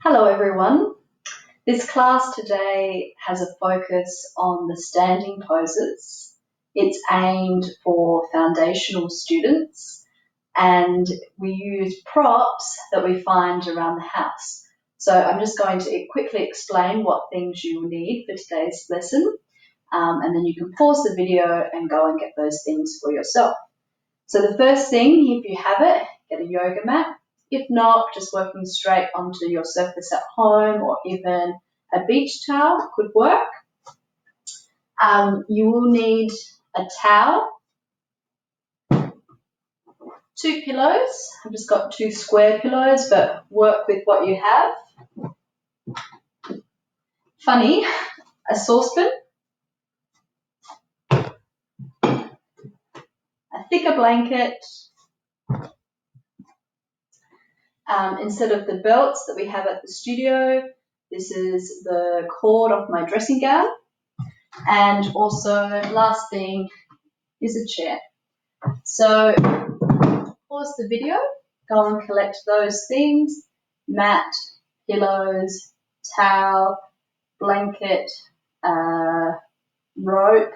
Hello everyone. This class today has a focus on the standing poses. It's aimed for foundational students and we use props that we find around the house. So I'm just going to quickly explain what things you will need for today's lesson and then you can pause the video and go and get those things for yourself. So the first thing, if you have it, get a yoga mat. If not, just working straight onto your surface at home or even a beach towel could work. You will need a towel, 2 pillows. I've just got 2 square pillows, but work with what you have. Funny, a saucepan, a thicker blanket. Instead of the belts that we have at the studio, this is the cord of my dressing gown. And also, last thing is a chair. So, pause the video, go and collect those things, mat, pillows, towel, blanket, rope,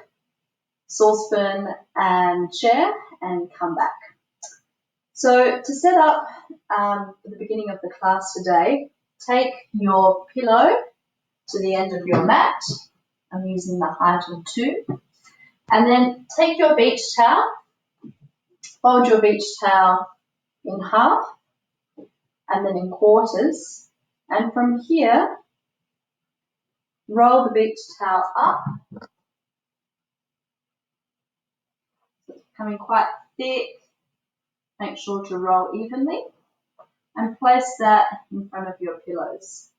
saucepan and chair, and come back. So to set up for the beginning of the class today, take your pillow to the end of your mat. I'm using the height of 2. And then take your beach towel, fold your beach towel in half and then in quarters. And from here, roll the beach towel up. So it's becoming quite thick. Make sure to roll evenly and place that in front of your pillows.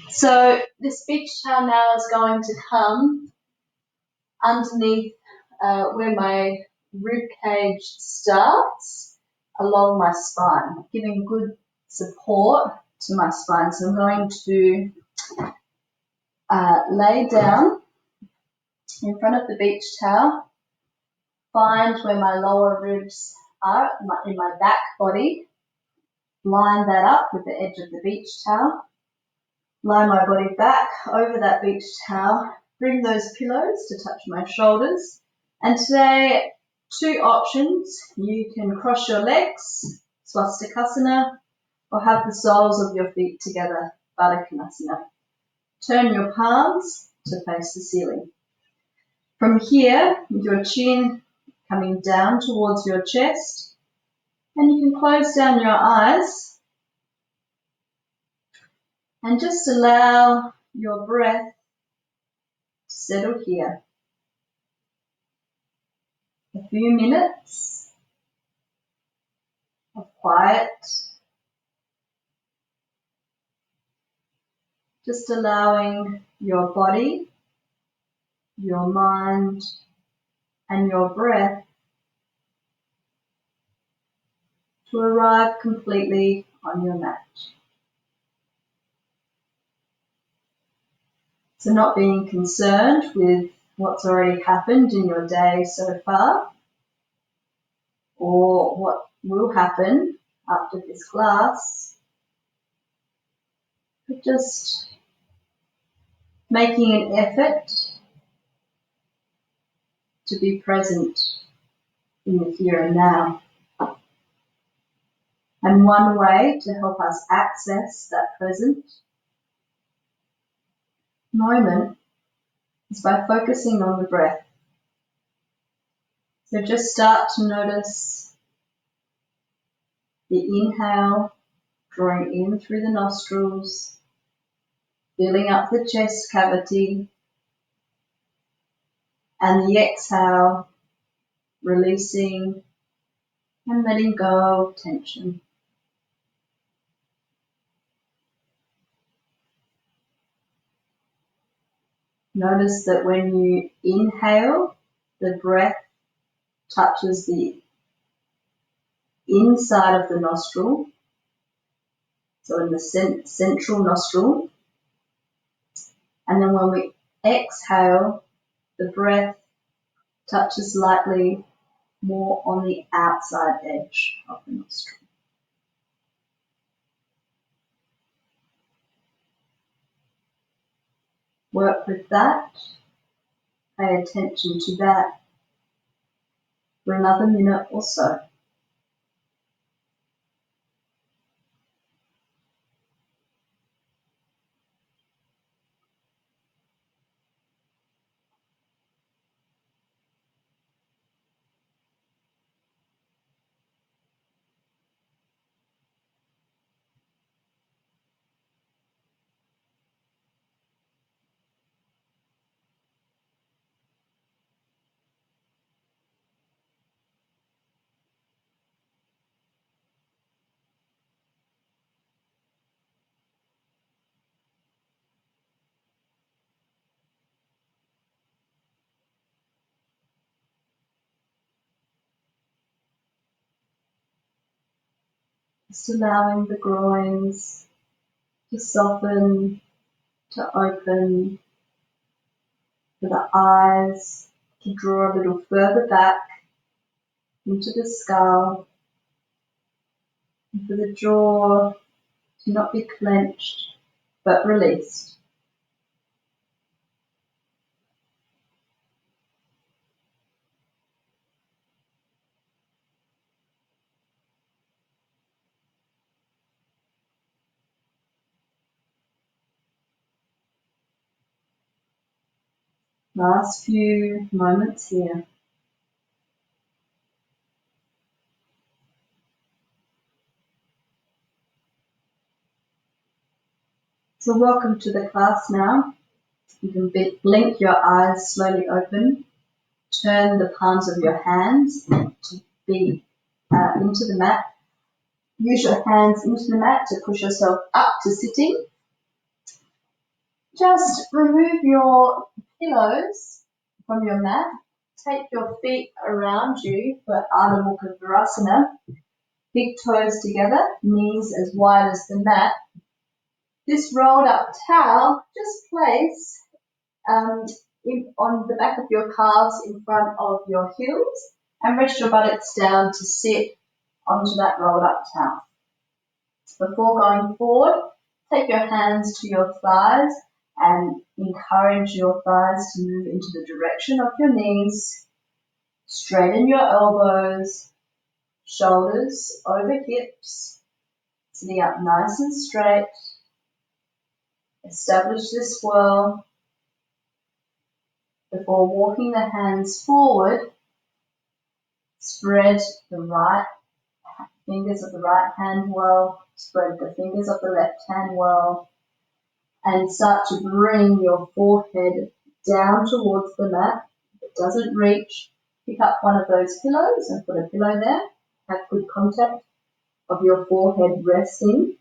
So this beach towel now is going to come underneath where my rib cage starts along my spine, giving good support to my spine. So I'm going to lay down in front of the beach towel, find where my lower ribs are in my back body, line that up with the edge of the beach towel, lie my body back over that beach towel, bring those pillows to touch my shoulders. And today, 2 options. You can cross your legs, swastikasana, or have the soles of your feet together, Tadasana. Turn your palms to face the ceiling. From here, with your chin coming down towards your chest, and you can close down your eyes and just allow your breath to settle here. A few minutes of quiet, just allowing your body, your mind, and your breath to arrive completely on your mat. So not being concerned with what's already happened in your day so far or what will happen after this class, but just making an effort to be present in the here and now. And one way to help us access that present moment is by focusing on the breath. So just start to notice the inhale, drawing in through the nostrils, filling up the chest cavity, and the exhale, releasing and letting go of tension. Notice that when you inhale, the breath touches the inside of the nostril, so in the central nostril. And then when we exhale, the breath touches lightly more on the outside edge of the nostril. Work with that. Pay attention to that for another minute or so. Just allowing the groins to soften, to open, for the eyes to draw a little further back into the skull, and for the jaw to not be clenched but released. Last few moments here. So welcome to the class now. You can blink your eyes slowly open. Turn the palms of your hands to be into the mat. Use your hands into the mat to push yourself up to sitting. Just remove your pillows from your mat. Take your feet around you for Ardha Mukha Virasana. Big toes together, knees as wide as the mat. This rolled up towel, just place on the back of your calves in front of your heels and rest your buttocks down to sit onto that rolled up towel. Before going forward, take your hands to your thighs and encourage your thighs to move into the direction of your knees. Straighten your elbows, shoulders over hips, sitting up nice and straight. Establish this swirl. Before walking the hands forward, spread the right fingers of the right hand well, spread the fingers of the left hand well, and start to bring your forehead down towards the mat. If it doesn't reach, pick up one of those pillows and put a pillow there. Have good contact of your forehead resting.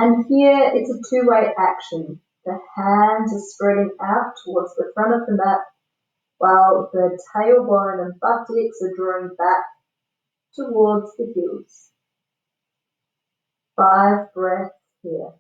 And here it's a two-way action. The hands are spreading out towards the front of the mat while the tailbone and buttocks are drawing back towards the heels. 5 breaths here.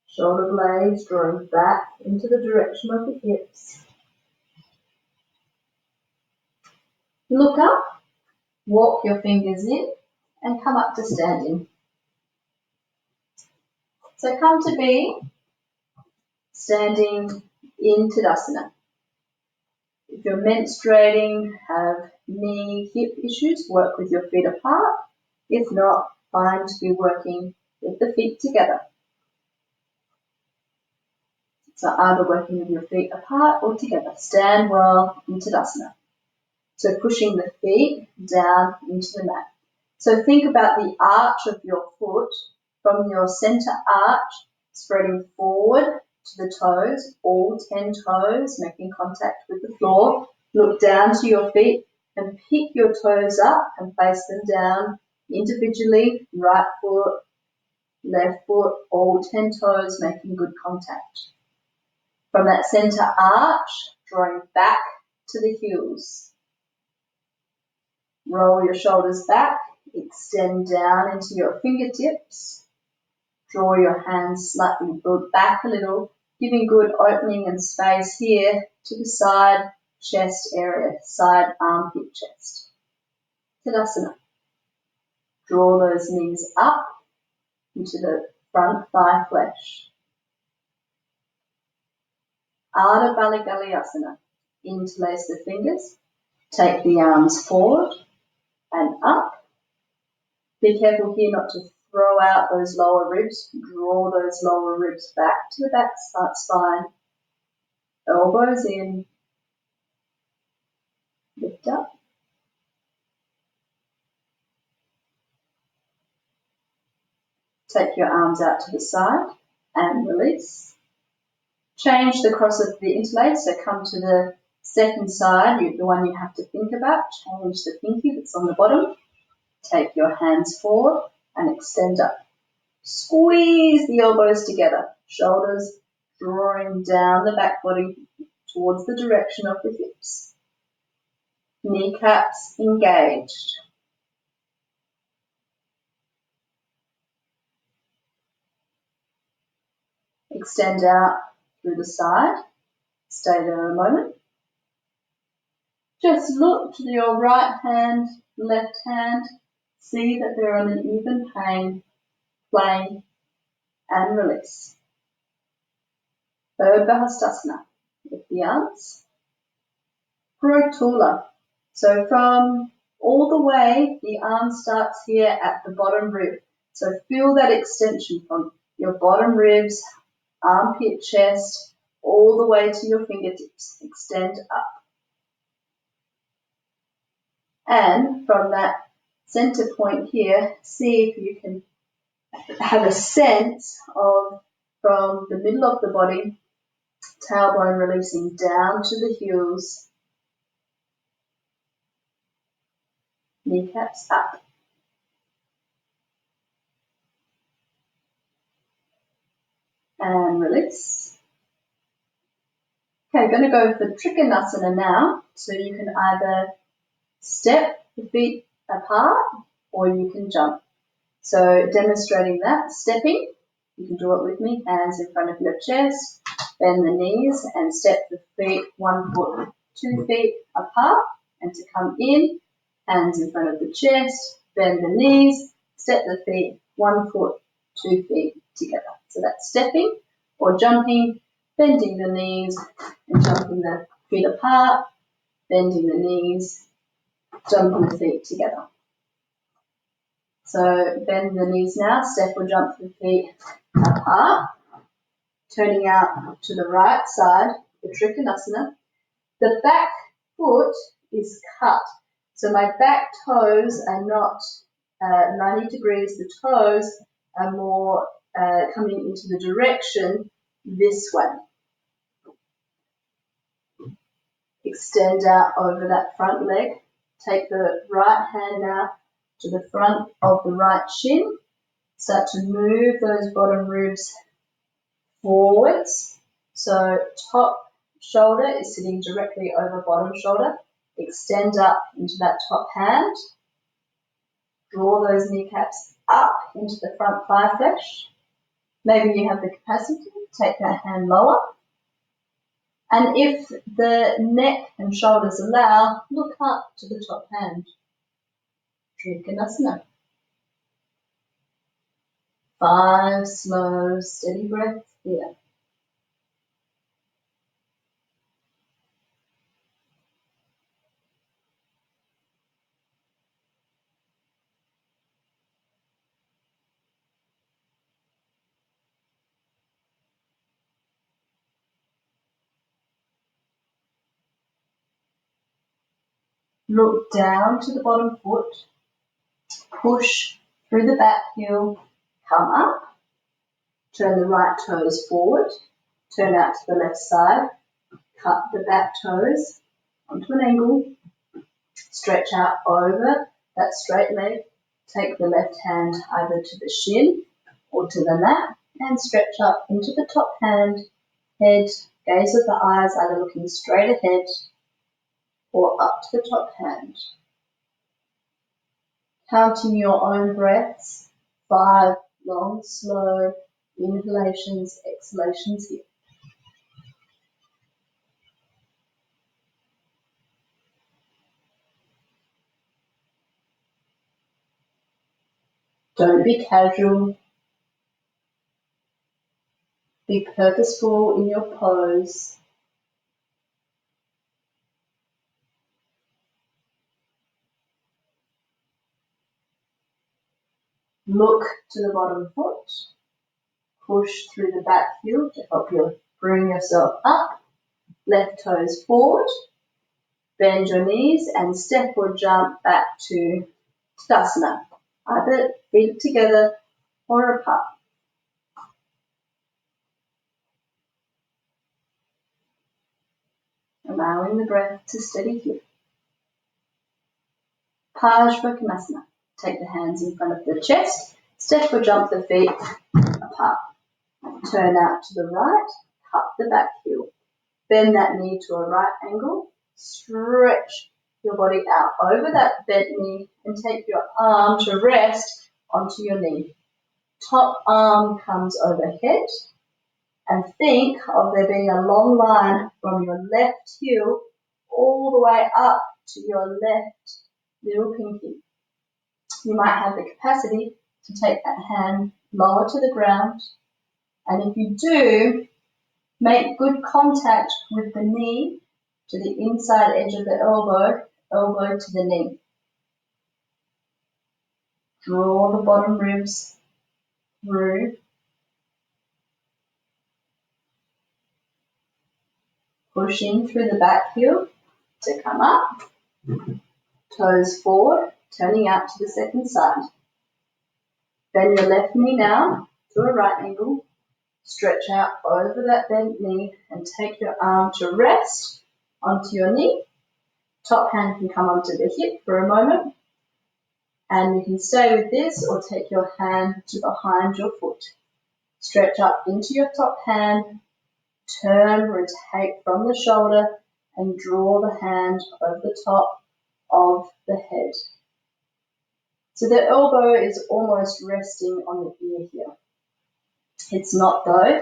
Shoulder blades drawing back into the direction of the hips. Look up, walk your fingers in, and come up to standing. So come to be standing in Tadasana. If you're menstruating, have knee, hip issues, work with your feet apart. If not, find to be working with the feet together. So either working with your feet apart or together. Stand well in Tadasana. So pushing the feet down into the mat. So think about the arch of your foot from your center arch, spreading forward to the toes, all 10 toes, making contact with the floor. Look down to your feet and pick your toes up and place them down individually, right foot, left foot, all 10 toes making good contact. From that center arch, drawing back to the heels. Roll your shoulders back, extend down into your fingertips. Draw your hands slightly back a little, giving good opening and space here to the side chest area, side armpit chest. Tadasana. Draw those knees up into the front thigh flesh. Ardha Baligaliasana. Interlace the fingers. Take the arms forward and up. Be careful here not to throw out those lower ribs. Draw those lower ribs back to the back spine. Elbows in. Lift up. Take your arms out to the side and release. Change the cross of the interlace, so come to the second side, the one you have to think about. Change the pinky that's on the bottom. Take your hands forward and extend up. Squeeze the elbows together, shoulders drawing down the back body towards the direction of the hips. Kneecaps engaged. Extend out through the side. Stay there a moment. Just look to your right hand, left hand. See that they're on an even plane and release. Urdhva with the arms. Rotula. So from all the way, the arm starts here at the bottom rib. So feel that extension from your bottom ribs, armpit, chest, all the way to your fingertips. Extend up. And from that center point here, see if you can have a sense of from the middle of the body, tailbone releasing down to the heels, kneecaps up. And release. Okay, going to go for Trikanasana now. So you can either step the feet apart or you can jump. So demonstrating that, stepping, you can do it with me, hands in front of your chest, bend the knees and step the feet 1 foot, 2 feet apart, and to come in, hands in front of the chest, bend the knees, step the feet 1 foot, 2 feet together. So that's stepping or jumping, bending the knees and jumping the feet apart, bending the knees, jumping the feet together. So bend the knees now, step or jump the feet apart, turning out to the right side, the Trikanasana. The back foot is cut, so my back toes are not 90 degrees, the toes are more coming into the direction this way. Extend out over that front leg. Take the right hand now to the front of the right shin. Start to move those bottom ribs forwards. So top shoulder is sitting directly over bottom shoulder. Extend up into that top hand. Draw those kneecaps up into the front thigh flesh. Maybe you have the capacity to take that hand lower. And if the neck and shoulders allow, look up to the top hand. Trikanasana. 5 slow, steady breaths here. Look down to the bottom foot. Push through the back heel. Come up. Turn the right toes forward. Turn out to the left side. Cut the back toes onto an angle. Stretch out over that straight leg. Take the left hand either to the shin or to the mat and stretch up into the top hand. Head, gaze of the eyes either looking straight ahead or up to the top hand. Counting your own breaths, 5 long, slow inhalations, exhalations here. Don't be casual. Be purposeful in your pose. Look to the bottom foot. Push through the back heel to help you bring yourself up. Left toes forward. Bend your knees and step or jump back to Tadasana. Either feet together or apart. Allowing the breath to steady here. Trikanasana. Take the hands in front of the chest. Step or jump the feet apart. Turn out to the right. Cup the back heel. Bend that knee to a right angle. Stretch your body out over that bent knee and take your arm to rest onto your knee. Top arm comes overhead. And think of there being a long line from your left heel all the way up to your left little pinky. You might have the capacity to take that hand lower to the ground. And if you do, make good contact with the knee to the inside edge of the elbow, elbow to the knee. Draw the bottom ribs through. Pushing through the back heel to come up. Toes forward, turning out to the second side. Bend your left knee now to a right angle. Stretch out over that bent knee and take your arm to rest onto your knee. Top hand can come onto the hip for a moment. And you can stay with this or take your hand to behind your foot. Stretch up into your top hand. Turn, rotate from the shoulder and draw the hand over the top of the head. So the elbow is almost resting on the ear here. It's not though.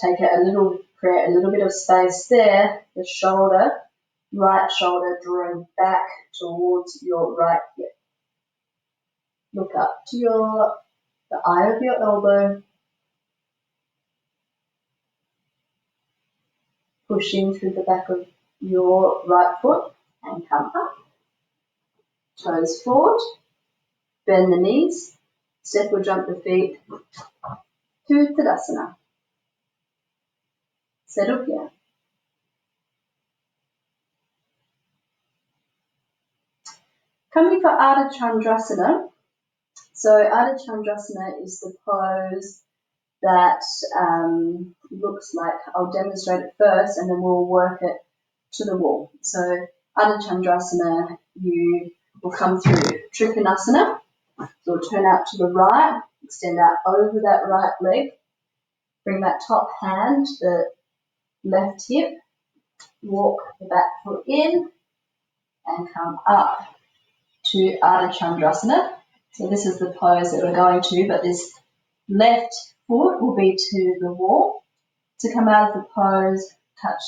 Take it create a little bit of space there. The shoulder, right shoulder drawing back towards your right hip. Look up to the eye of your elbow. Pushing through the back of your right foot and come up. Toes forward. Bend the knees. Step or jump the feet to Tadasana. Settle here. Coming for Chandrasana. So Chandrasana is the pose that looks like, I'll demonstrate it first and then we'll work it to the wall. So Chandrasana, you will come through Trikanasana. So we'll turn out to the right, extend out over that right leg, bring that top hand, the left hip, walk the back foot in and come up to Chandrasana. So this is the pose that we're going to, but this left foot will be to the wall. To come out of the pose, touch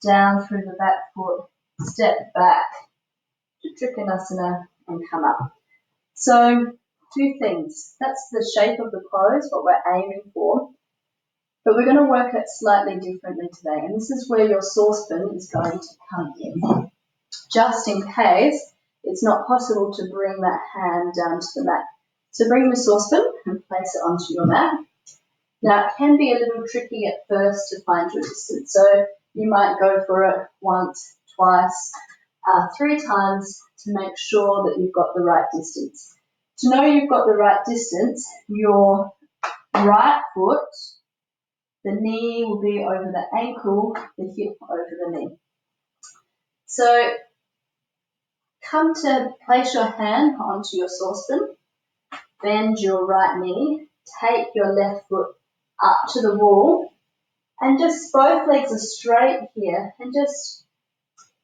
down through the back foot, step back to Trikanasana and come up. So 2 things. That's the shape of the pose, what we're aiming for. But we're going to work it slightly differently today. And this is where your saucepan is going to come in. Just in case it's not possible to bring that hand down to the mat. So bring the saucepan and place it onto your mat. Now it can be a little tricky at first to find your distance. So you might go for it once, twice, 3 times to make sure that you've got the right distance. To know you've got the right distance, your right foot, the knee will be over the ankle, the hip over the knee. So come to place your hand onto your saucepan, bend your right knee, take your left foot up to the wall, and just both legs are straight here, and just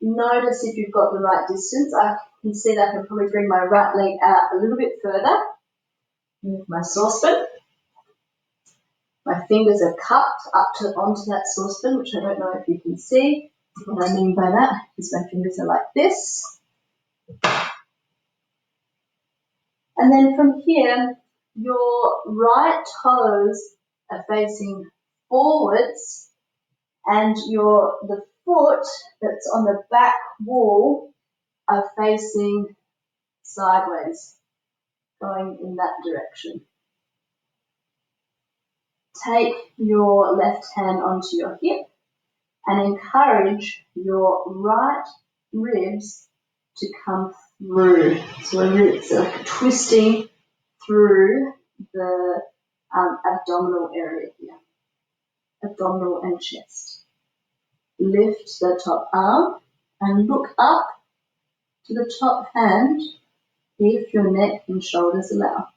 notice if you've got the right distance. I You can see that I can probably bring my right leg out a little bit further. Move my saucepan. My fingers are cupped onto that saucepan, which I don't know if you can see. What I mean by that is my fingers are like this. And then from here, your right toes are facing forwards and the foot that's on the back wall are facing sideways, going in that direction. Take your left hand onto your hip and encourage your right ribs to come through. So it's like twisting through the abdominal area here, abdominal and chest. Lift the top arm and look up to the top hand if your neck and shoulders allow.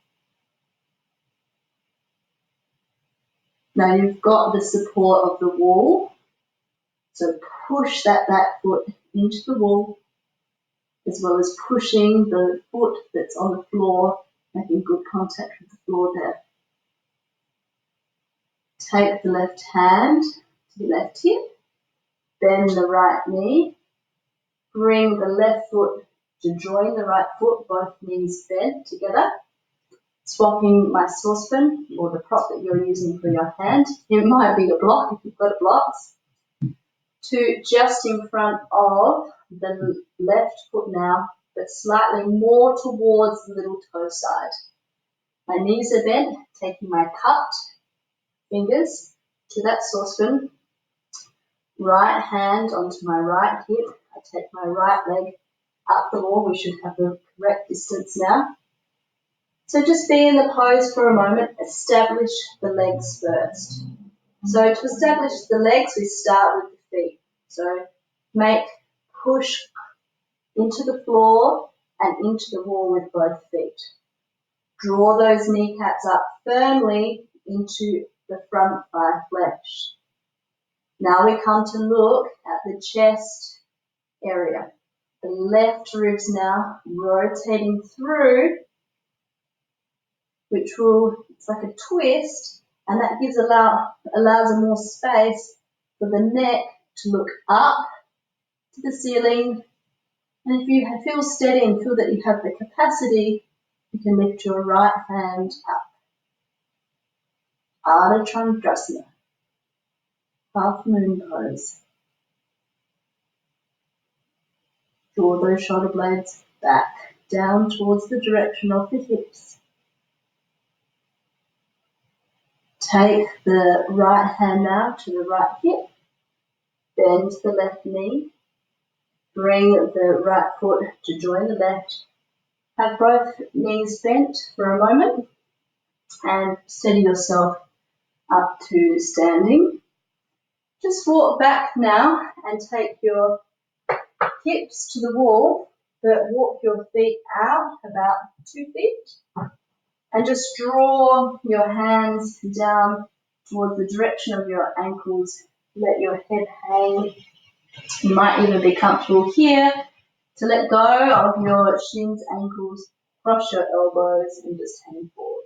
Now you've got the support of the wall, so push that back foot into the wall, as well as pushing the foot that's on the floor, making good contact with the floor there. Take the left hand to the left hip, bend the right knee, bring the left foot to join the right foot, both knees bent together, swapping my saucepan or the prop that you're using for your hand. It might be a block if you've got a block, to just in front of the left foot now, but slightly more towards the little toe side. My knees are bent, taking my cupped fingers to that saucepan, right hand onto my right hip. I take my right leg up the wall. We should have the correct distance now. So just be in the pose for a moment. Establish the legs first. So to establish the legs, we start with the feet. So push into the floor and into the wall with both feet. Draw those kneecaps up firmly into the front thigh flesh. Now we come to look at the chest area. The left ribs now rotating through, it's like a twist, and that allows a more space for the neck to look up to the ceiling. And if you feel steady and feel that you have the capacity, you can lift your right hand up. Chandrasana, half moon pose. Draw those shoulder blades back, down towards the direction of the hips. Take the right hand now to the right hip, bend the left knee, bring the right foot to join the left. Have both knees bent for a moment and steady yourself up to standing. Just walk back now and take your hips to the wall, but walk your feet out about 2 feet and just draw your hands down towards the direction of your ankles. Let your head hang. You might even be comfortable here to let go of your shins, ankles, cross your elbows and just hang forward.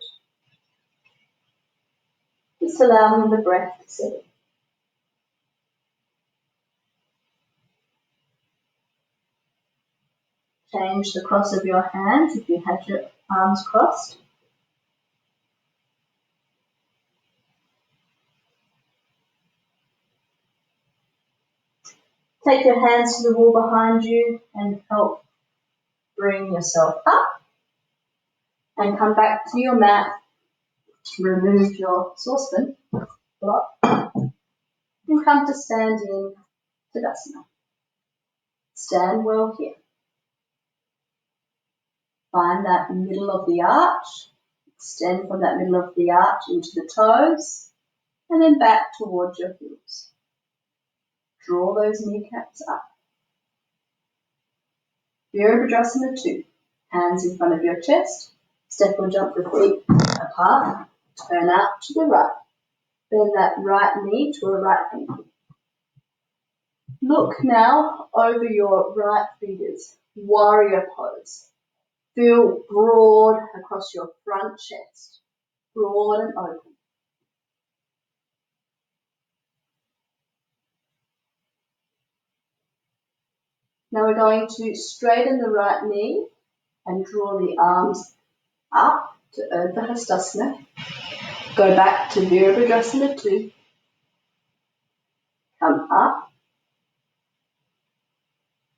Just allowing the breath to settle. Change the cross of your hands if you had your arms crossed. Take your hands to the wall behind you and help bring yourself up. And come back to your mat. Remove your saucepan block. And come to stand in Tadasana. Stand well here. Find that middle of the arch. Extend from that middle of the arch into the toes. And then back towards your heels. Draw those kneecaps up. Virabhadrasana 2. Hands in front of your chest. Step or jump the feet apart. Turn out to the right. Bend that right knee to a right ankle. Look now over your right fingers. warrior pose. Feel broad across your front chest, broad and open. Now we're going to straighten the right knee and draw the arms up to Urdhva Hastasana. Go back to Virabhadrasana 2. Come up,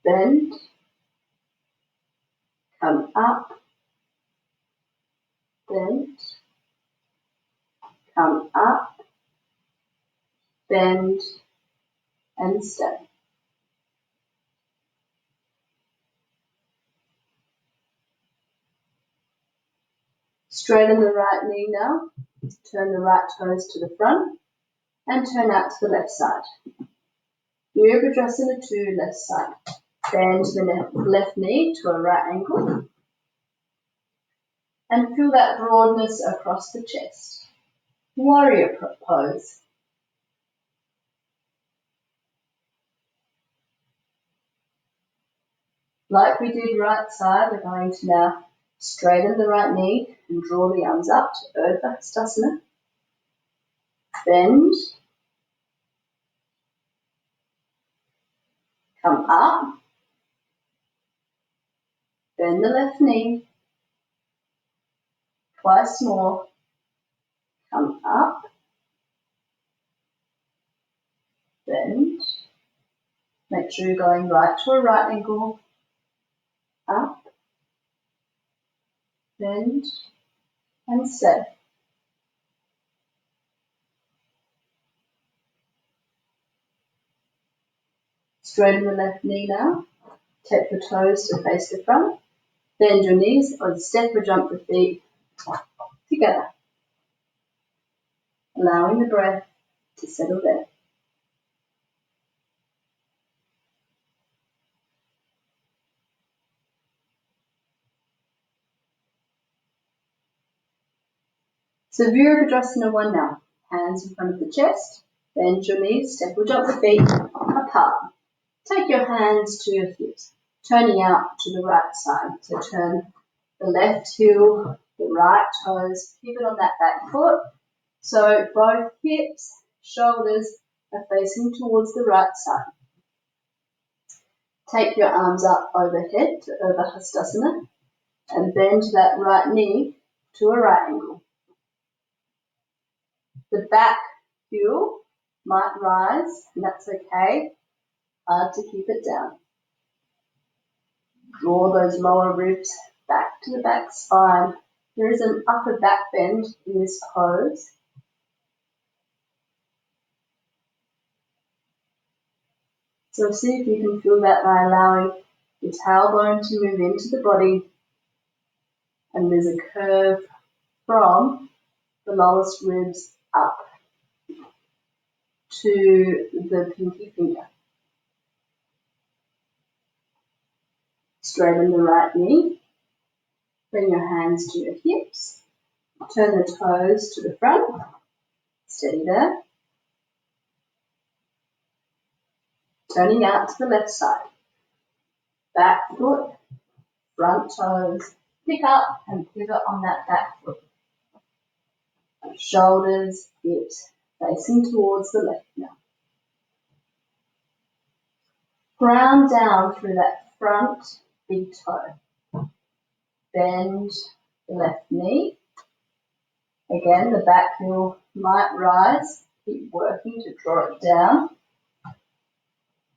bend, come up, bend, come up, bend, and stay. Straighten the right knee now. Turn the right toes to the front and turn out to the left side. Virabhadrasana 2, left side. Bend the left knee to a right angle and feel that broadness across the chest. Warrior pose. Like we did right side, we're going to now straighten the right knee and draw the arms up to Urdhva Hastasana. Bend, come up, bend the left knee, twice more, come up, bend, make sure you're going right to a right angle, up, bend, and stay. Straighten the left knee now, take the toes to face the front, bend your knees or step or jump the feet together, allowing the breath to settle there. So Virabhadrasana 1 now. Hands in front of the chest, bend your knees, step or jump the feet apart. Take your hands to your hips, turning out to the right side. So turn the left heel, the right toes, pivot on that back foot. So both hips, shoulders are facing towards the right side. Take your arms up overhead to Urdhva Hastasana and bend that right knee to a right angle. The back heel might rise, and that's okay. Hard to keep it down. Draw those lower ribs back to the back spine. There is an upper back bend in this pose. So see if you can feel that by allowing the tailbone to move into the body, and there's a curve from the lowest ribs up to the pinky finger. Straighten the right knee, bring your hands to your hips, turn the toes to the front, steady there, turning out to the left side. Back foot, front toes, pick up and pivot on that back foot. Shoulders, hips, facing towards the left now. Ground down through that front big toe. Bend the left knee. Again, the back heel might rise. Keep working to draw it down.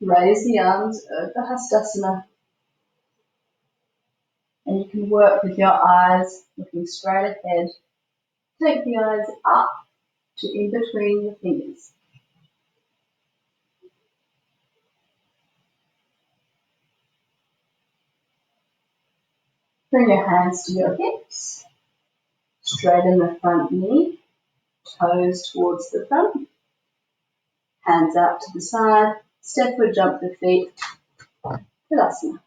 Raise the arms, Urdhva Hastasana. And you can work with your eyes looking straight ahead. Take the eyes up to in between the fingers. Bring your hands to your hips. Straighten the front knee. Toes towards the front. Hands out to the side. Step or jump the feet. Tadasana.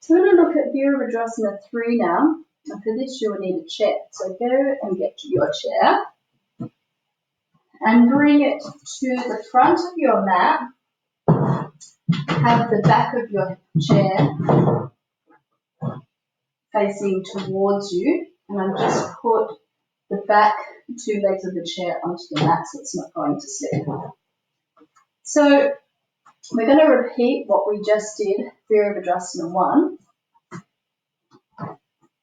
So we're going to look at Virabhadrasana 3 now. And for this you will need a chair. So go and get to your chair. and bring it to the front of your mat. Have the back of your chair facing towards you, and I've just put the back two legs of the chair onto the mat so it's not going to slip. So we're going to repeat what we just did, Virabhadrasana 1,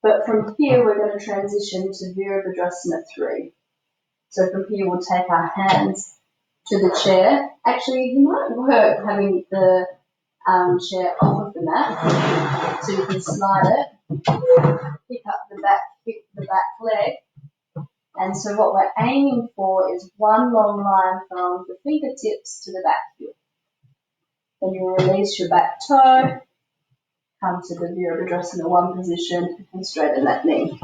but from here we're going to transition to Virabhadrasana 3. So from here we'll take our hands to the chair. Actually, you might work having the chair off of the mat, so you can slide it, pick up the back leg. And so what we're aiming for is one long line from the fingertips to the back heel. Then you'll release your back toe, come to the Virabhadrasana 1 position, and straighten that knee.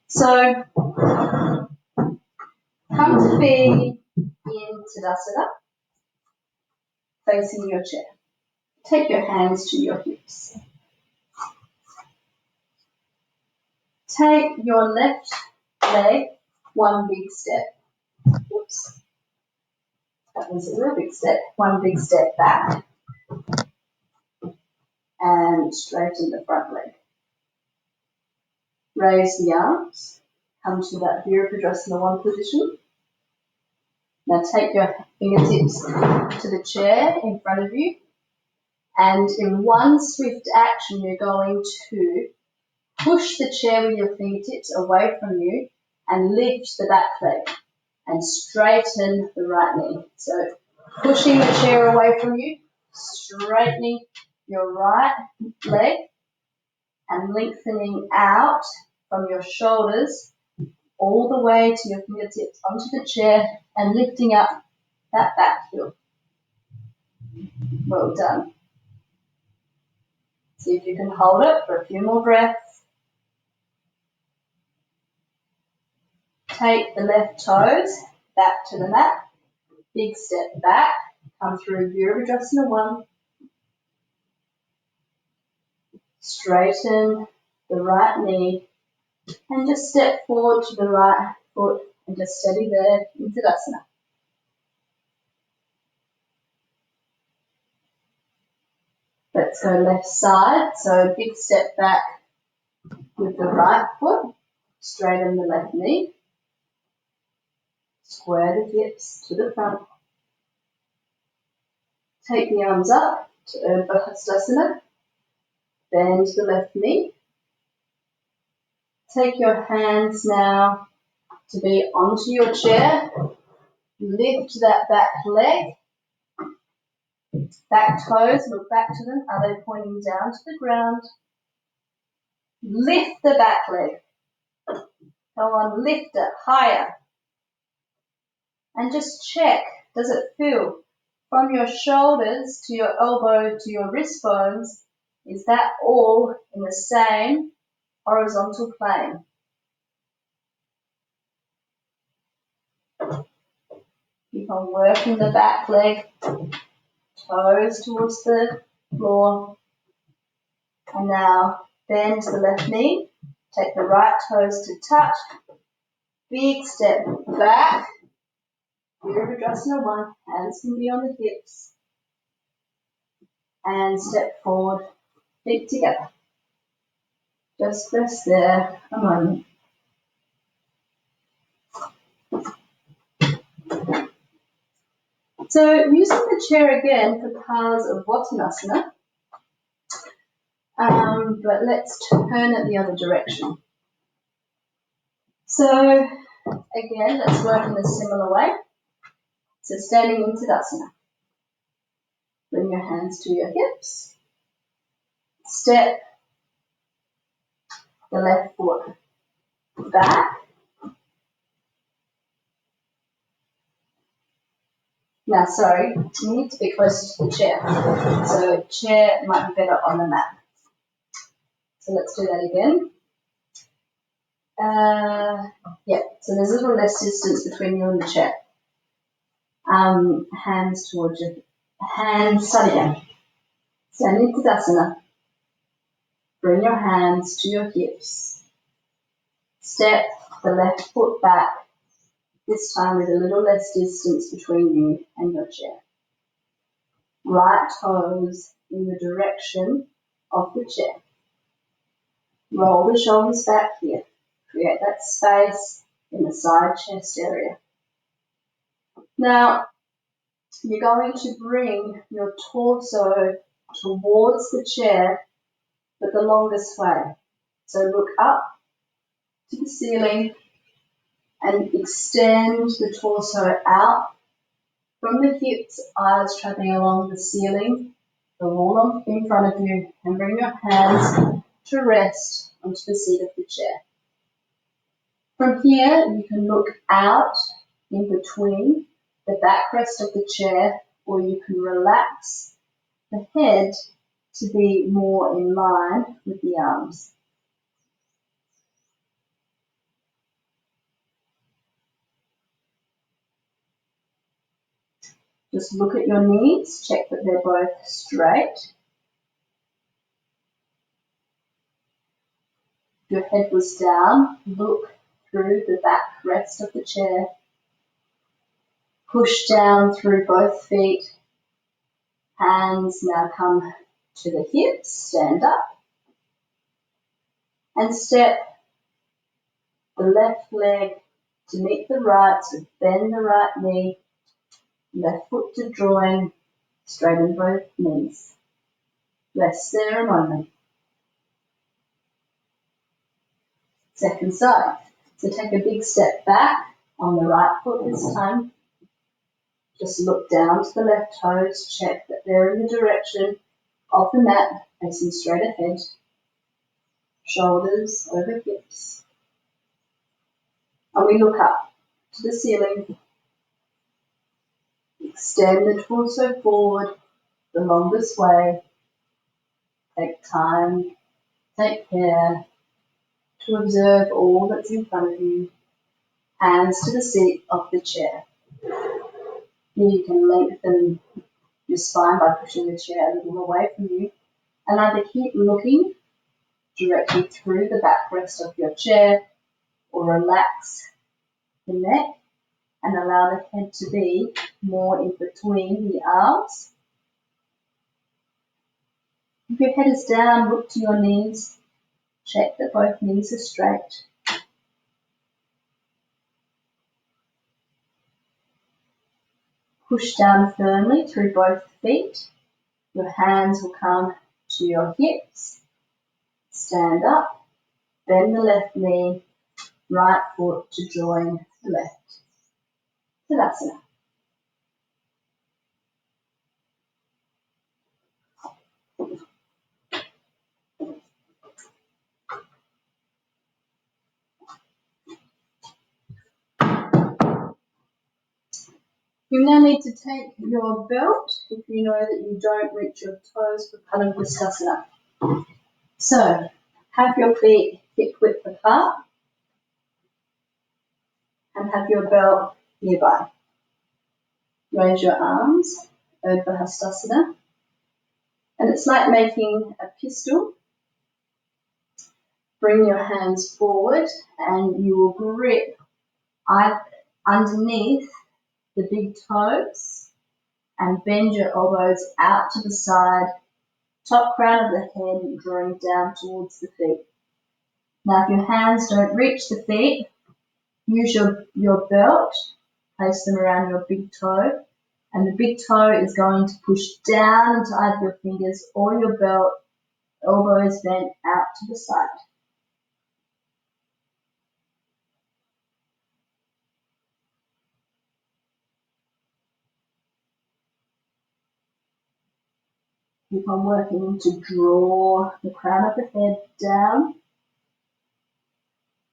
So come to be in Tadasana, facing your chair. Take your hands to your hips. Take your left leg one big step. Oops. That was a real big step. One big step back. And straighten the front leg. Raise the arms. Come to that Virabhadrasana 1 position. Now take your fingertips to the chair in front of you. And in one swift action, you're going to push the chair with your fingertips away from you and lift the back leg and straighten the right knee. So pushing the chair away from you, straightening your right leg and lengthening out from your shoulders all the way to your fingertips onto the chair and lifting up that back heel. Well done. See if you can hold it for a few more breaths. Take the left toes back to the mat. Big step back. Come through Virabhadrasana 1. Straighten the right knee and just step forward to the right foot and just steady there in Tadasana. Let's go left side. So big step back with the right foot. Straighten the left knee. Square the hips to the front. Take the arms up to Urdhva Hastasana. Bend the left knee. Take your hands now to be onto your chair. Lift that back leg. Back toes, look back to them. Are they pointing down to the ground? Lift the back leg. Go on, lift it higher. And just check, does it feel from your shoulders to your elbow to your wrist bones? Is that all in the same horizontal plane? Keep on working the back leg, toes towards the floor. And now bend the left knee, take the right toes to touch. Big step back. Virabhadrasana 1, hands can be on the hips. And step forward, feet together. Just rest there a moment. So using the chair again for Parsavottanasana, but let's turn it the other direction. So again, let's work in a similar way. So standing in Tadasana. Bring your hands to your hips. Step the left foot back. Now, sorry, you need to be closer to the chair. So chair might be better on the mat. So let's do that again. So there's a little less distance between you and the chair. Hands towards your hands. Start again. Standing Tadasana. Bring your hands to your hips. Step the left foot back. this time with a little less distance between you and your chair. Right toes in the direction of the chair. Roll the shoulders back here. Create that space in the side chest area. Now, you're going to bring your torso towards the chair, but the longest way. So look up to the ceiling and extend the torso out from the hips, eyes traveling along the ceiling, the wall in front of you, and bring your hands to rest onto the seat of the chair. From here, you can look out in between the backrest of the chair, or you can relax the head to be more in line with the arms. Just look at your knees, check that they're both straight. If your head was down, look through the backrest of the chair. Push down through both feet. Hands now come to the hips, stand up. And step the left leg to meet the right, so bend the right knee, left foot to join, straighten both knees. Rest there a moment. Second side. So take a big step back on the right foot this time. Just look down to the left toes, check that they're in the direction of the mat, facing straight ahead. Shoulders over hips. And we look up to the ceiling. Extend the torso forward the longest way. Take time, take care to observe all that's in front of you. Hands to the seat of the chair. Here you can lengthen your spine by pushing the chair a little away from you, and either keep looking directly through the backrest of your chair or relax the neck and allow the head to be more in between the arms. If your head is down, look to your knees. Check that both knees are straight. Push down firmly through both feet. Your hands will come to your hips. Stand up. Bend the left knee. Right foot to join the left. Tadasana. You now need to take your belt if you know that you don't reach your toes for Tadasana. So, have your feet hip width apart and have your belt nearby. Raise your arms over Hastasana, and it's like making a pistol. Bring your hands forward and you will grip underneath the big toes and bend your elbows out to the side, top crown of the head drawing down towards the feet. Now if your hands don't reach the feet, use your belt, place them around your big toe, and the big toe is going to push down into either your fingers or your belt, elbows bent out to the side. Keep on working to draw the crown of the head down,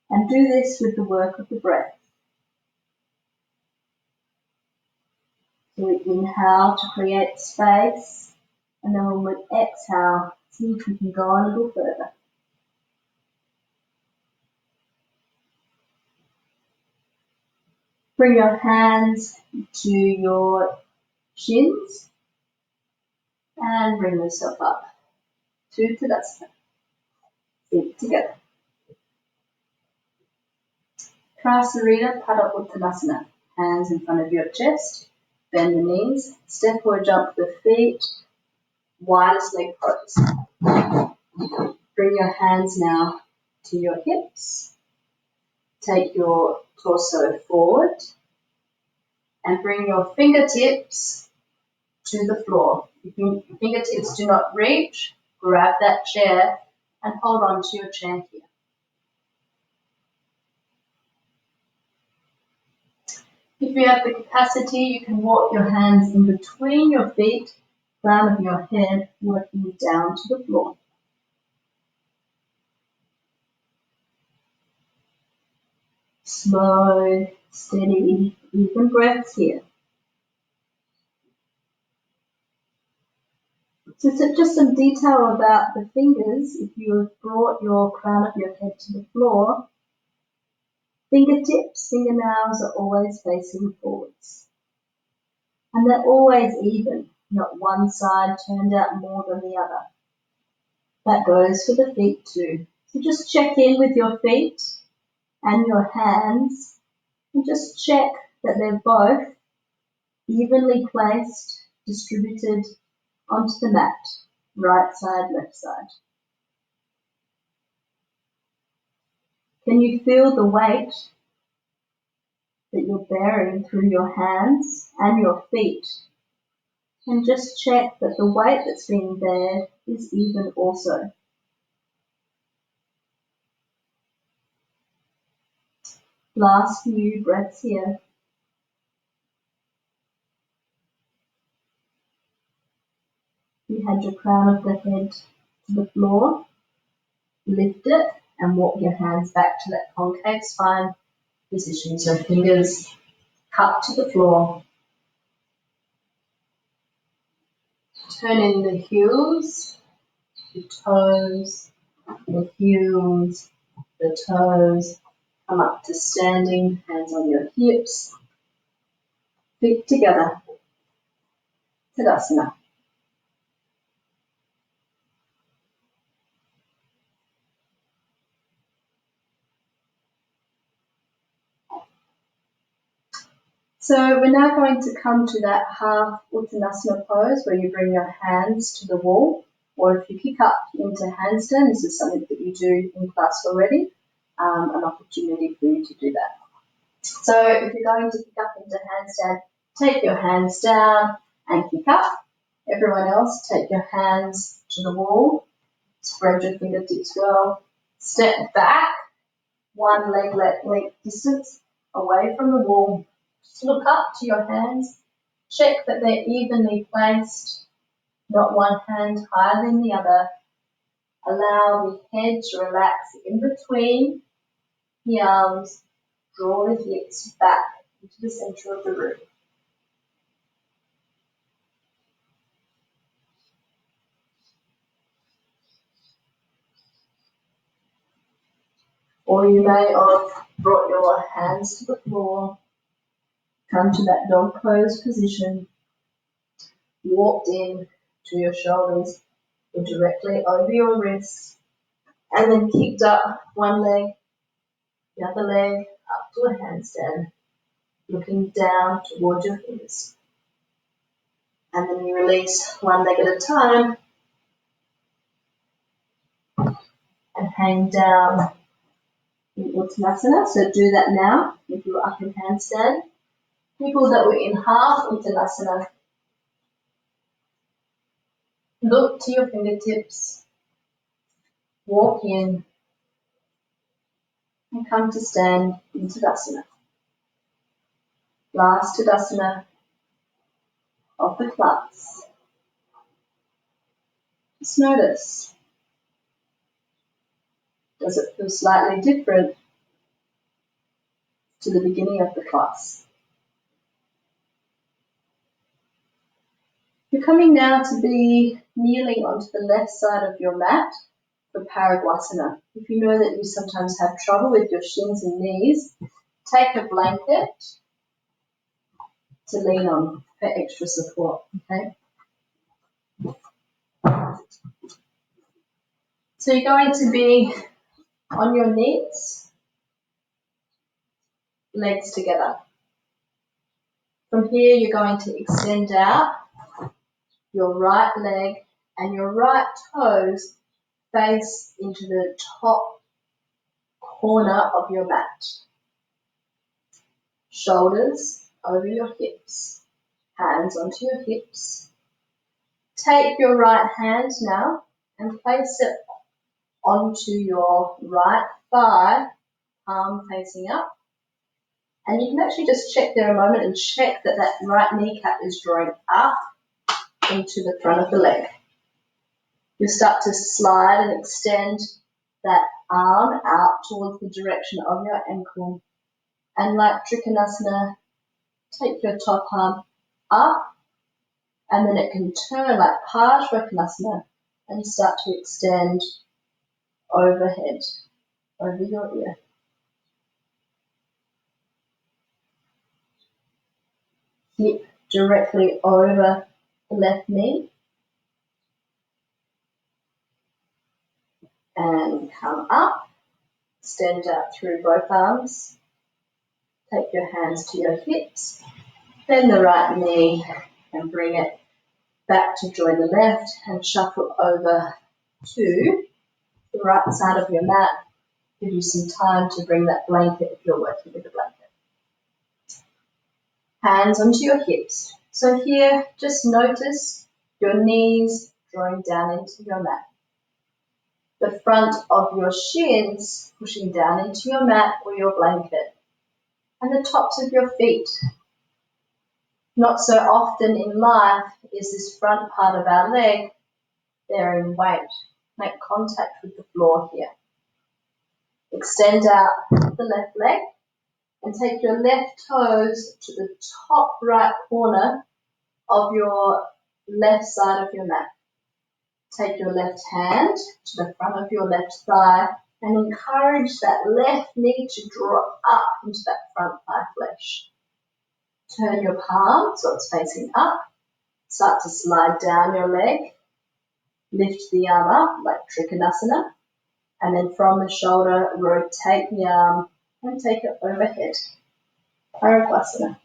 and do this with the work of the breath. So we inhale to create space, and then when we exhale, see if we can go on a little further. Bring your hands to your shins and bring yourself up to Tadasana. Feet together. Trikanasana, Uttanasana. Hands in front of your chest. Bend the knees. Step or jump the feet. Widest leg pose. Bring your hands now to your hips. Take your torso forward and bring your fingertips to the floor. If your fingertips do not reach, grab that chair and hold on to your chair here. If you have the capacity, you can walk your hands in between your feet, crown of your head, working down to the floor. Slow, steady, even breaths here. So just some detail about the fingers. If you have brought your crown of your head to the floor, fingertips, fingernails are always facing forwards. And they're always even, not one side turned out more than the other. That goes for the feet too. So just check in with your feet and your hands and just check that they're both evenly placed, distributed onto the mat, right side, left side. Can you feel the weight that you're bearing through your hands and your feet? And just check that the weight that's being bared is even also. Last few breaths here. You had your crown of the head to the floor. Lift it and walk your hands back to that concave spine position. So fingers cup to the floor. Turn in the heels, the toes, the heels, the toes. Come up to standing, hands on your hips, feet together. Tadasana. So we're now going to come to that half Uttanasana pose where you bring your hands to the wall, or if you kick up into handstand, this is something that you do in class already, an opportunity for you to do that. So if you're going to kick up into handstand, take your hands down and kick up. Everyone else, take your hands to the wall, spread your fingertips well, step back, one leg length distance away from the wall. Just look up to your hands, check that they're evenly placed, not one hand higher than the other. Allow the head to relax in between the arms, draw the hips back into the center of the room. Or you may have brought your hands to the floor, come to that dog pose position, walked in to your shoulders or directly over your wrists, and then kicked up one leg, the other leg up to a handstand, looking down towards your fingers. And then you release one leg at a time and hang down in Uttanasana. So do that now if you're up in handstand. People that were in half Uttanasana, look to your fingertips, walk in, and come to stand in Tadasana. Last Tadasana of the class. Just notice. Does it feel slightly different to the beginning of the class? You're coming now to be kneeling onto the left side of your mat for Paragwasana. If you know that you sometimes have trouble with your shins and knees, take a blanket to lean on for extra support, okay? So you're going to be on your knees, legs together. From here, you're going to extend out your right leg and your right toes face into the top corner of your mat. Shoulders over your hips, hands onto your hips. Take your right hand now and place it onto your right thigh, palm facing up. And you can actually just check there a moment and check that that right kneecap is drawing up into the front of the leg. You'll start to slide and extend that arm out towards the direction of your ankle. And like Trikanasana, take your top arm up, and then it can turn like Chandrasana and start to extend overhead, over your ear. Hip directly over the left knee. And come up, extend out through both arms. Take your hands to your hips, bend the right knee and bring it back to join the left and shuffle over to the right side of your mat. Give you some time to bring that blanket if you're working with a blanket. Hands onto your hips. So here, just notice your knees drawing down into your mat. The front of your shins pushing down into your mat or your blanket. And the tops of your feet. Not so often in life is this front part of our leg bearing weight. Make contact with the floor here. Extend out the left leg and take your left toes to the top right corner of your left side of your mat. Take your left hand to the front of your left thigh and encourage that left knee to draw up into that front thigh flesh. Turn your palm so it's facing up. Start to slide down your leg. Lift the arm up like Trikanasana. And then from the shoulder, rotate the arm and take it overhead. Trikanasana.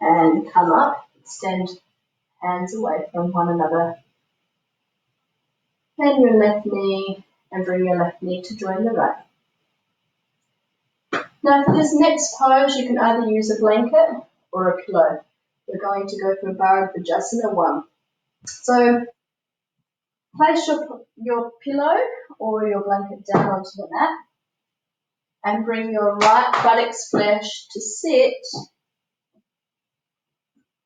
And come up, extend hands away from one another. Bend your left knee and bring your left knee to join the right. Now for this next pose, you can either use a blanket or a pillow. We're going to go for Tadasana 1. So place your pillow or your blanket down onto the mat and bring your right buttocks flesh to sit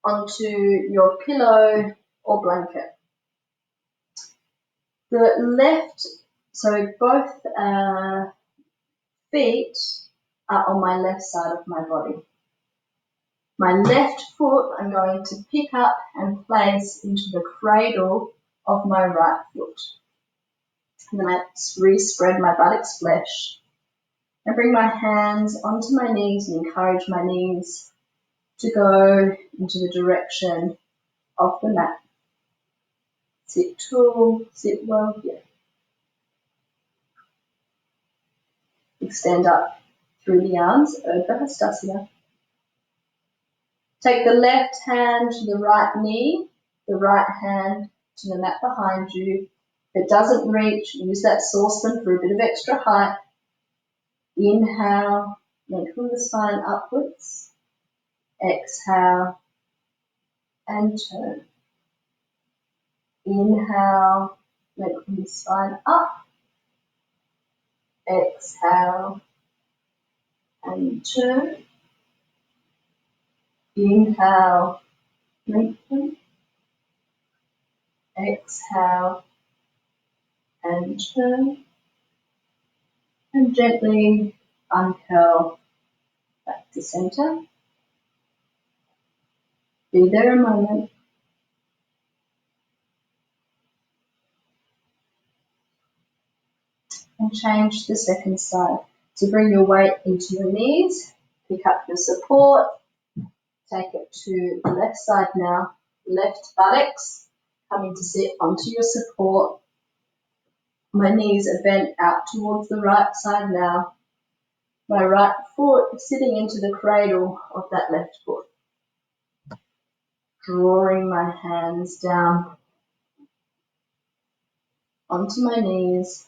onto your pillow or blanket. The left, so both feet are on my left side of my body. My left foot I'm going to pick up and place into the cradle of my right foot. And then I re-spread my buttocks flesh and bring my hands onto my knees and encourage my knees to go into the direction of the mat. Sit tall, sit well here. Extend up through the arms, Tadasana. Take the left hand to the right knee, the right hand to the mat behind you. If it doesn't reach, use that saucepan for a bit of extra height. Inhale, lengthen the spine upwards. Exhale and turn. Inhale, lengthen the spine up. Exhale and turn. Inhale, lengthen. Exhale and turn. And gently uncurl back to center. Be there a moment. And change the second side. So bring your weight into your knees, pick up your support, take it to the left side now, left buttocks, Coming to sit onto your support. My knees are bent out towards the right side now. My right foot sitting into the cradle of that left foot. Drawing my hands down onto my knees.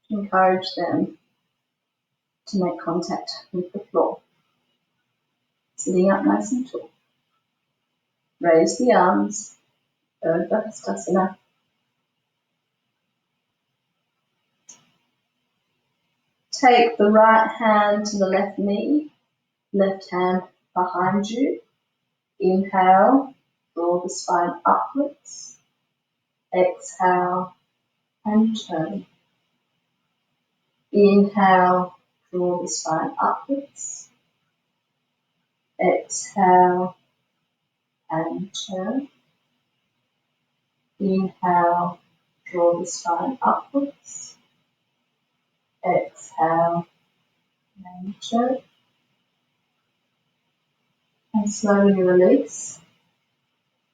Encourage them to make contact with the floor. Sitting up nice and tall. Raise the arms. Tadasana. Take the right hand to the left knee, left hand behind you. Inhale, draw the spine upwards. Exhale and turn. Inhale, draw the spine upwards. Exhale and turn. Inhale, draw the spine upwards. Exhale and turn. And slowly release.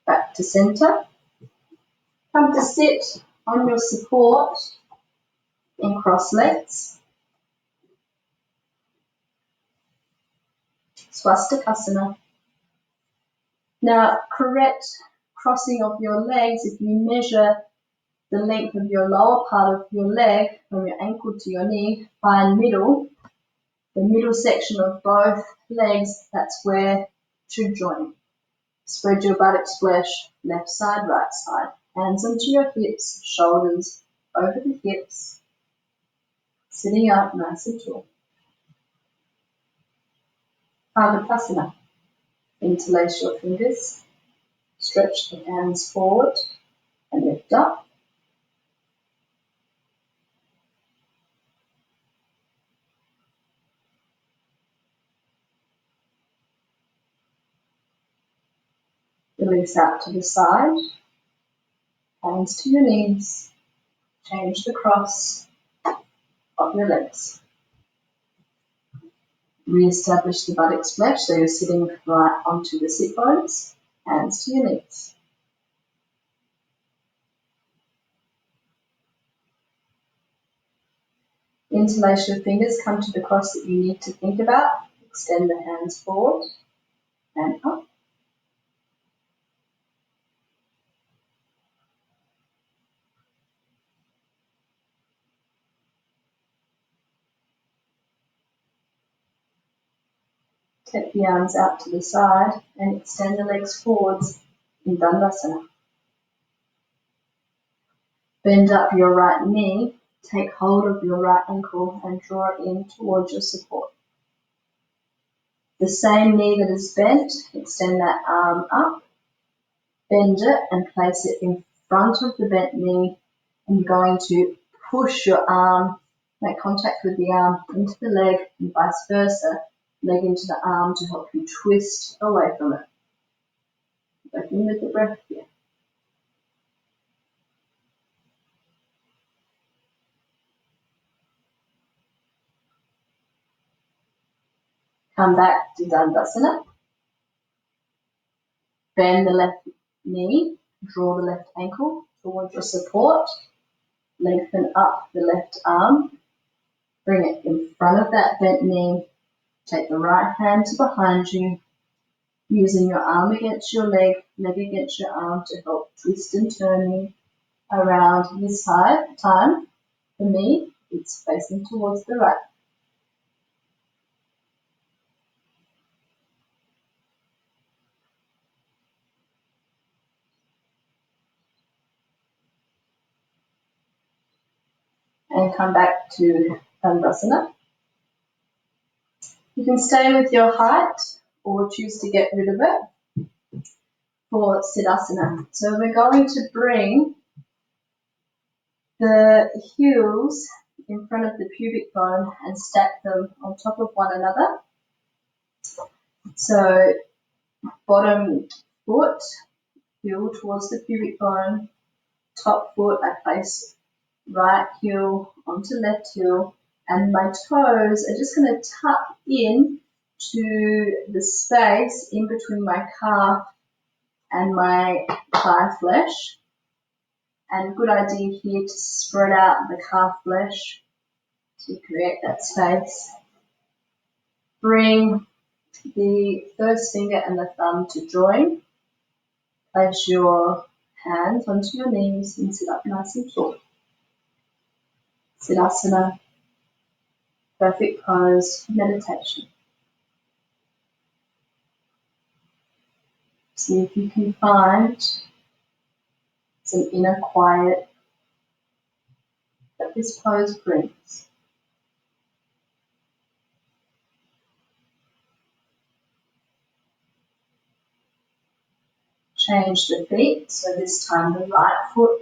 Back to center. Come to sit on your support in cross legs. Swastikasana. Now, correct crossing of your legs. If you measure the length of your lower part of your leg from your ankle to your knee, find middle, the middle section of both legs, that's where to join. Spread your buttocks flesh, left side, right side. Hands onto your hips, shoulders over the hips. Sitting up nice and tall. Tadasana. Interlace your fingers. Stretch the hands forward and lift up. Release out to the side. Hands to your knees. Change the cross of your legs. Re-establish the buttocks flesh so you're sitting right onto the sit bones. Hands to your knees. Interlace your fingers, come to the cross that you need to think about. Extend the hands forward and up. Take the arms out to the side and extend the legs forwards in Tadasana. Bend up your right knee, take hold of your right ankle and draw it in towards your support. The same knee that is bent, extend that arm up, bend it and place it in front of the bent knee, and you're going to push your arm, make contact with the arm into the leg and vice versa, leg into the arm to help you twist away from it. Working with the breath here. Come back to Tadasana. Bend the left knee, draw the left ankle towards your support, lengthen up the left arm, bring it in front of that bent knee, take the right hand to behind you, using your arm against your leg, leg against your arm to help twist and turn you around this time. For me, it's facing towards the right. And come back to Tadasana. You can stay with your height or choose to get rid of it for Tadasana. So we're going to bring the heels in front of the pubic bone and stack them on top of one another. So bottom foot, heel towards the pubic bone, top foot I place right heel onto left heel, and my toes are just going to tuck in to the space in between my calf and my thigh flesh. And good idea here to spread out the calf flesh to create that space. Bring the first finger and the thumb to join. Place your hands onto your knees and sit up nice and tall. Tadasana, perfect pose, meditation. See if you can find some inner quiet that this pose brings. Change the feet, so this time the right foot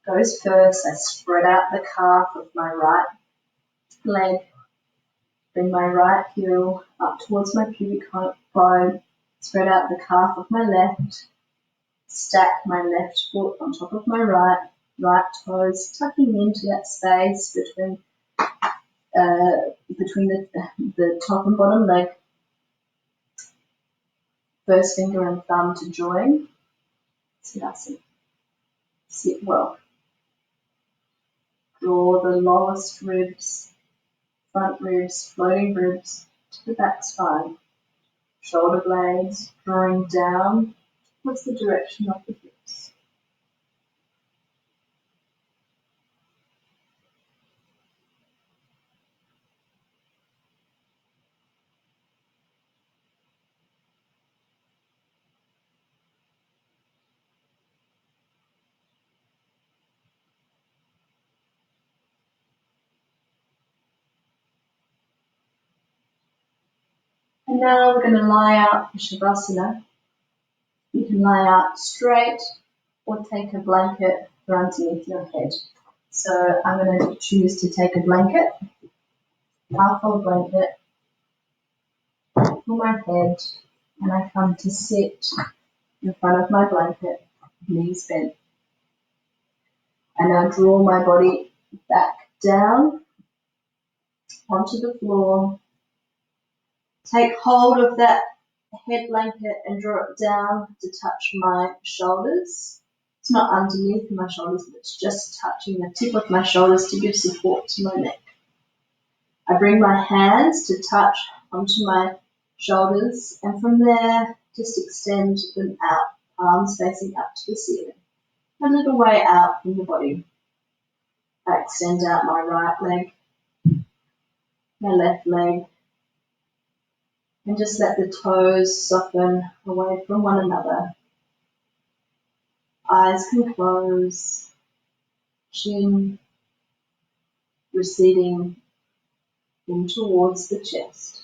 goes first. I spread out the calf of my right leg, bring my right heel up towards my pubic bone, spread out the calf of my left, stack my left foot on top of my right toes, tucking into that space between the top and bottom leg. First finger and thumb to join. Tadasana. Sit well. Draw the lowest ribs, front ribs, floating ribs to the back spine. Shoulder blades drawing down towards the direction of the hips. And now we're going to lie out for Shavasana. You can lie out straight or take a blanket for underneath your head. So I'm going to choose to take a blanket, powerful blanket for my head, and I come to sit in front of my blanket, knees bent. And I draw my body back down onto the floor. Take hold of that head blanket and draw it down to touch my shoulders. It's not underneath my shoulders, but it's just touching the tip of my shoulders to give support to my neck. I bring my hands to touch onto my shoulders, and from there just extend them out, palms facing up to the ceiling. A little way out from the body. I extend out my right leg, my left leg, and just let the toes soften away from one another. Eyes can close, chin receding in towards the chest.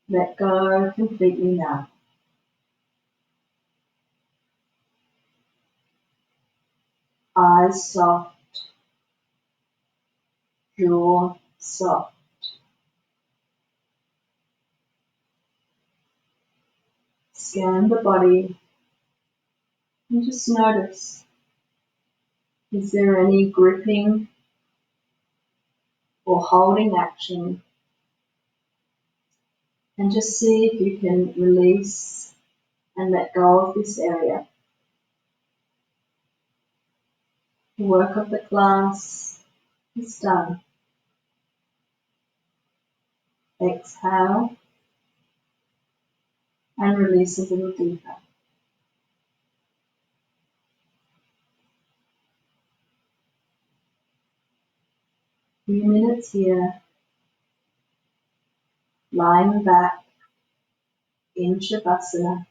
Let go completely now. Eyes soft, jaw soft. Scan the body and just notice, is there any gripping or holding action? And just see if you can release and let go of this area. The work of the class is done. Exhale and release a little deeper. Few minutes here, lying back in Shavasana.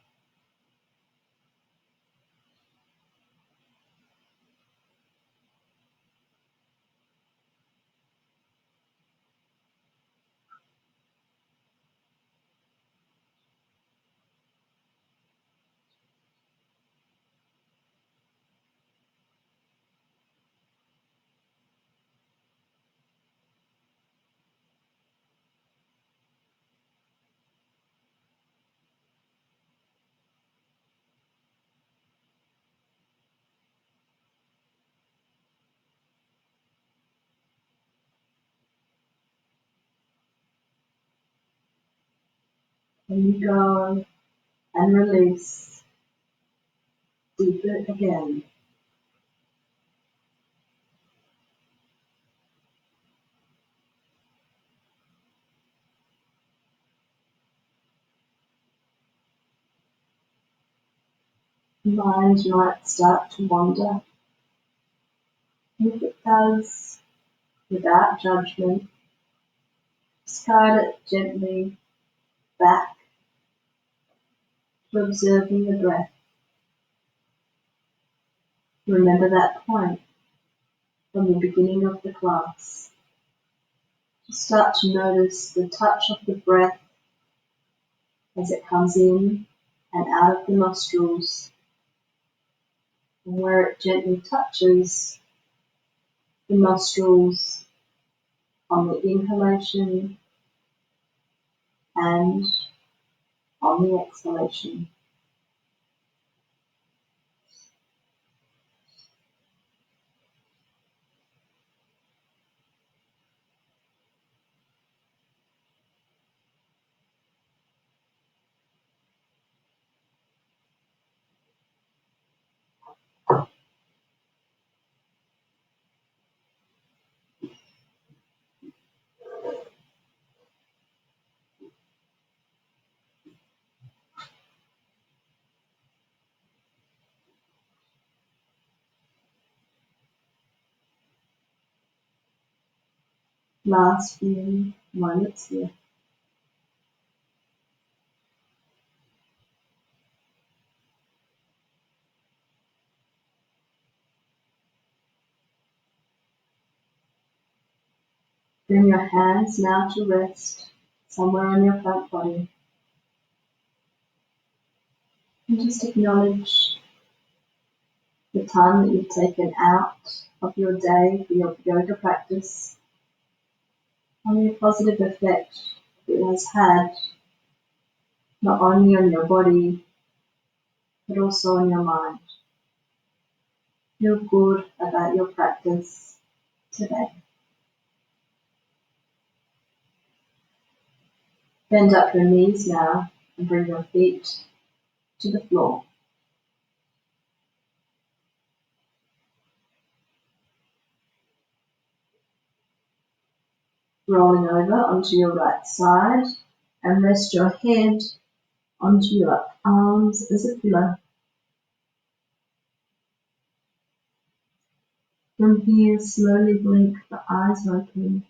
When you go and release, deeper again. Mind might start to wander. If it does, without judgment, just guide it gently back to observing the breath. Remember that point from the beginning of the class. Just start to notice the touch of the breath as it comes in and out of the nostrils, and where it gently touches the nostrils on the inhalation and on the exhalation. Last few moments here. Bring your hands now to rest somewhere on your front body. And just acknowledge the time that you've taken out of your day for your yoga practice and the positive effect it has had not only on your body but also on your mind. Feel good about your practice today. Bend up your knees now and bring your feet to the floor. Rolling over onto your right side and rest your head onto your arms as a pillow. From here, slowly blink the eyes open,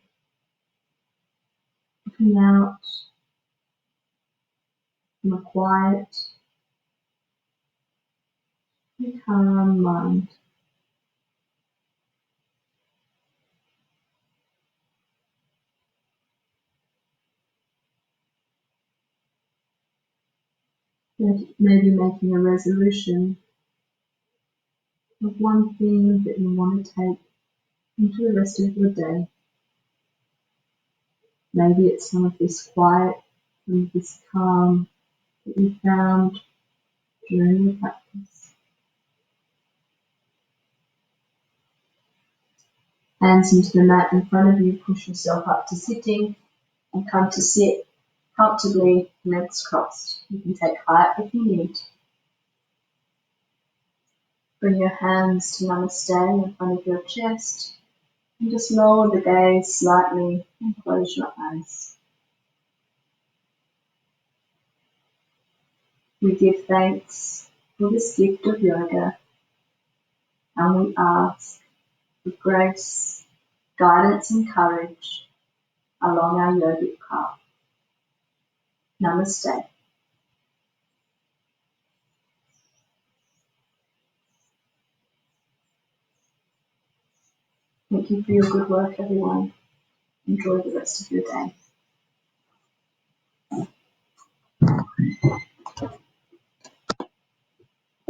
looking out from a quiet and calm mind. Maybe making a resolution of one thing that you want to take into the rest of your day. Maybe it's some of this quiet, some of this calm that you found during your practice. Hands into the mat in front of you, push yourself up to sitting and come to sit comfortably, legs crossed. You can take height if you need. Bring your hands to Namaste in front of your chest and just lower the gaze slightly and close your eyes. We give thanks for this gift of yoga and we ask for grace, guidance and courage along our yogic path. Namaste. Thank you for your good work, everyone. Enjoy the rest of your day.